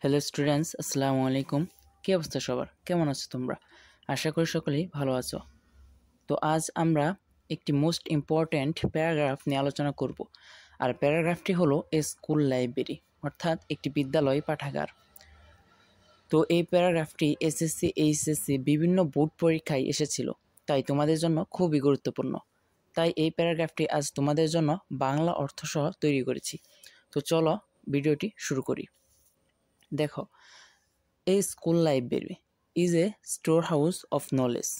Hello students, আসসালামু আলাইকুম। কী অবস্থা সবার? কেমন আছো তোমরা? আশা করি সকলেই ভালো আছো। তো আজ আমরা একটি মোস্ট ইম্পর্ট্যান্ট প্যারাগ্রাফ নিয়ে আলোচনা করব। আর প্যারাগ্রাফটি হলো এ স্কুল লাইব্রেরি, অর্থাৎ একটি বিদ্যালয় পাঠাগার। তো এই প্যারাগ্রাফটি এসএসসি, এইচএসসি বিভিন্ন বোর্ড পরীক্ষায় এসেছিল, তাই তোমাদের জন্য খুবই গুরুত্বপূর্ণ। তাই এই প্যারাগ্রাফটি আজ তোমাদের জন্য বাংলা অর্থসহ তৈরি করেছি। তো চলো ভিডিওটি শুরু করি। দেখো, A school library is a storehouse of knowledge.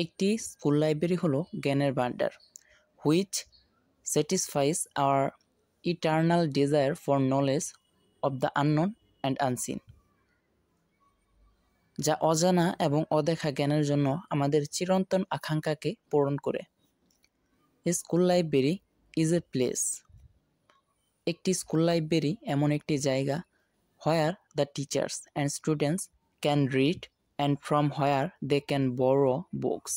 একটি স্কুল লাইব্রেরি হলো জ্ঞানের ভান্ডার, which satisfies our eternal desire for knowledge of the unknown and unseen. যা অজানা এবং অদেখা জ্ঞানের জন্য আমাদের চিরন্তন আকাঙ্ক্ষাকে পূরণ করে। A school library is a place. একটি স্কুল লাইব্রেরি এমন একটি জায়গা where the teachers and students can read and from where they can borrow books.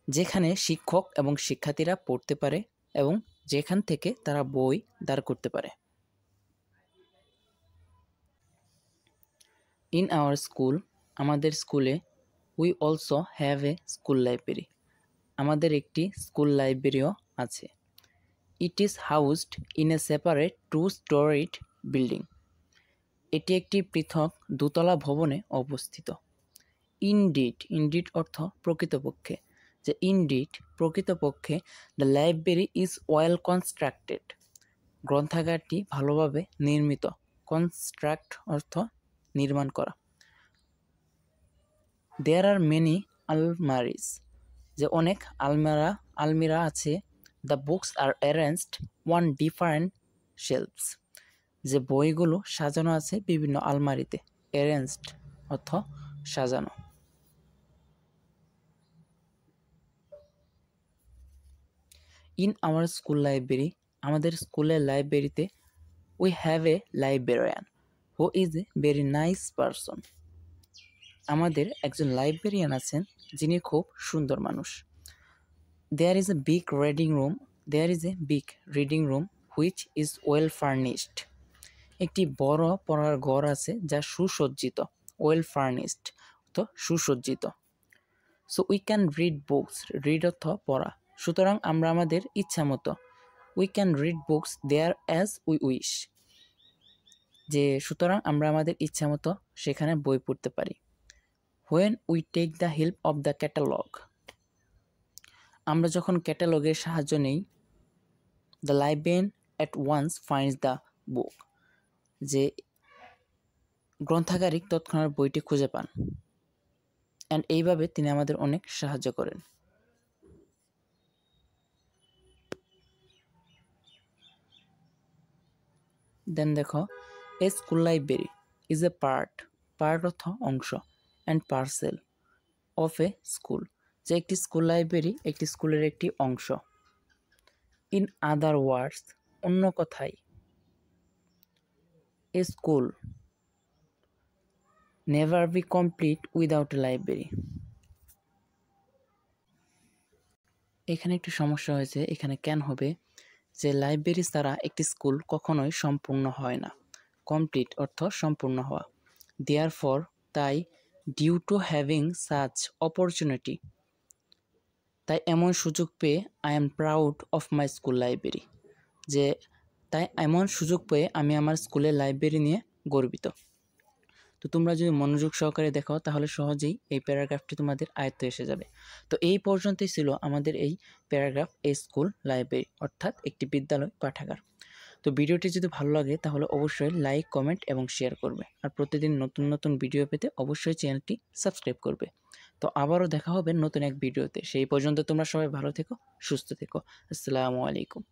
যেখানে শিক্ষক এবং শিক্ষার্থীরা পড়তে পারে এবং যেখান থেকে তারা বই ধার করতে পারে। In our school, আমাদের স্কুলে, we also have a school library. আমাদের একটি স্কুল লাইব্রেরিও আছে। It is housed in a separate two-storied building. এটি একটি পৃথক দোতলা ভবনে অবস্থিত। ইনডিড অর্থ প্রকৃতপক্ষে, যে প্রকৃতপক্ষে the library is well constructed, গ্রন্থাগারটি ভালোভাবে নির্মিত। কনস্ট্রাক্ট অর্থ নির্মাণ করা। দেয়ার আর মেনি আলমারিজ, যে অনেক আলমিরা আছে। The books are arranged one different shelves, যে বইগুলো সাজানো আছে বিভিন্ন আলমারিতে। অ্যারেঞ্জড অর্থ সাজানো। ইন আওয়ার স্কুল লাইব্রেরি, আমাদের স্কুলের লাইব্রেরিতে, we have a librarian who is a very nice person. আমাদের একজন লাইব্রেরিয়ান আছেন যিনি খুব সুন্দর মানুষ। There is a big reading room which is well furnished. একটি বড় পড়ার ঘর আছে যা সুসজ্জিত। ওয়েল ফার্নিশড তো সুসজ্জিত। So we can read books, read অর্থ পড়া। সুতরাং আমরা আমাদের ইচ্ছা মতো, we can read books there as we wish, যে সুতরাং আমরা আমাদের ইচ্ছা মতো সেখানে বই পড়তে পারি। When we take the help of the catalogue, আমরা যখন ক্যাটালগের সাহায্য নেই। The librarian at once finds the book, যে গ্রন্থাগারিক তৎক্ষণাৎ বইটি খুঁজে পান। অ্যান্ড এইভাবে তিনি আমাদের অনেক সাহায্য করেন। দেন দেখো, a school library is a part অর্থ অংশ, and parcel of a school, যে একটি স্কুল লাইব্রেরি একটি স্কুলের একটি অংশ। ইন আদার ওয়ার্ডস, অন্য কথায়, a school never be complete without a library. এখানে একটু সমস্যা হয়েছে, এখানে ক্যান হবে, যে লাইব্রেরি ছাড়া একটি স্কুল কখনোই সম্পূর্ণ হয় না। কমপ্লিট অর্থ সম্পূর্ণ হওয়া। দেয়ারফর, তাই, due to having such opportunity, তাই এমন সুযোগ পেয়ে, I'm proud of my school library, যে তাই এমন সুযোগ পেয়ে আমি আমার স্কুলের লাইব্রেরি নিয়ে গর্বিত। তো তোমরা যদি মনোযোগ সহকারে দেখো তাহলে সহজেই এই প্যারাগ্রাফটি তোমাদের আয়ত্তে এসে যাবে। তো এই পর্যন্তই ছিল আমাদের এই প্যারাগ্রাফ, এ স্কুল লাইব্রেরি অর্থাৎ একটি বিদ্যালয় পাঠাগার। তো ভিডিওটি যদি ভালো লাগে তাহলে অবশ্যই লাইক, কমেন্ট এবং শেয়ার করবে। আর প্রতিদিন নতুন নতুন ভিডিও পেতে অবশ্যই চ্যানেলটি সাবস্ক্রাইব করবে। তো আবারও দেখা হবে নতুন এক ভিডিওতে। সেই পর্যন্ত তোমরা সবাই ভালো থেকো, সুস্থ থেকো। আসসালামু আলাইকুম।